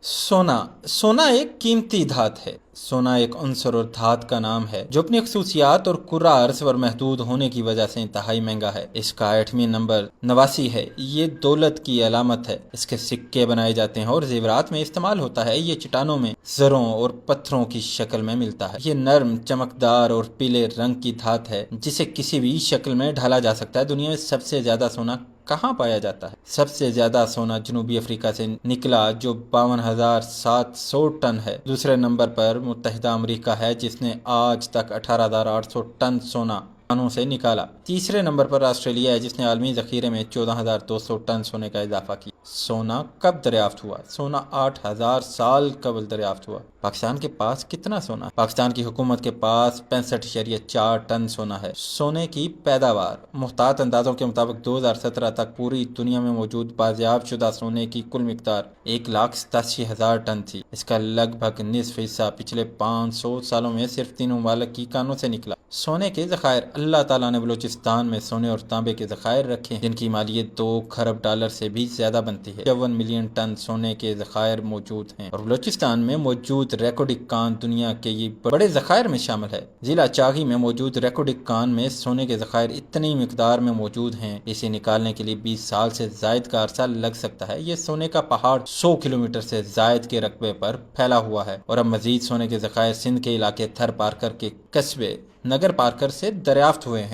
सोना सोना एक कीमती धात है। सोना एक अंसर और धात का नाम है जो अपनी खसूसियात और कुर्रा अर्ज पर महदूद होने की वजह से इंतहाई महंगा है। इसका 8वीं नंबर नवासी है। ये दौलत की अलामत है। इसके सिक्के बनाए जाते हैं और जेवरात में इस्तेमाल होता है। ये चट्टानों में जरों और पत्थरों की शक्ल में मिलता है। ये नर्म, चमकदार और पीले रंग की धात है जिसे किसी भी शक्ल में ढाला जा सकता है। दुनिया में सबसे ज्यादा सोना कहाँ पाया जाता है? सबसे ज्यादा सोना जनूबी अफ्रीका से निकला जो 52,700 टन है। दूसरे नंबर पर मुत्तहिदा अमेरिका है जिसने आज तक 18,800 टन सोना खानों से निकाला। तीसरे नंबर पर ऑस्ट्रेलिया है जिसने आलमी जखीरे में 14,200 टन सोने का इजाफा किया। सोना कब दरियाफ्त हुआ? सोना 8,000 साल कबल दरियाफ्त हुआ। पाकिस्तान के पास कितना सोना? पाकिस्तान की हुकूमत के पास 65.4 टन सोना है। सोने की पैदावार मुहतात अंदाजों के मुताबिक 2017 तक पूरी दुनिया में मौजूद बाजियाब शुदा सोने की कुल मिकदार 1,87,000 टन थी। इसका लगभग निसफ हिस्सा पिछले 500 सालों में सिर्फ 3 ममालिक की कानों से निकला। सोने के ज़खायर अल्लाह ताला ने बलूचिस्तान में सोने और तांबे के ज़खायर रखे हैं जिनकी मालियत 2 खरब डॉलर से भी ज्यादा बनती है। 54 मिलियन टन सोने के ज़खायर मौजूद हैं और बलूचिस्तान में मौजूद रेकोडिक कान दुनिया के ये बड़े ज़खायर में शामिल है। जिला चागी में मौजूद रेकोडिक कान में सोने के ज़खायर इतनी मिकदार में मौजूद हैं इसे निकालने के लिए 20 साल से जायद का अरसा लग सकता है। ये सोने का पहाड़ 100 किलोमीटर से जायद के रकबे पर फैला हुआ है और अब मजीद सोने के ज़खायर सिंध के इलाके थर पारकर के कस्बे नगर पारकर से दरियाफ्त हुए हैं।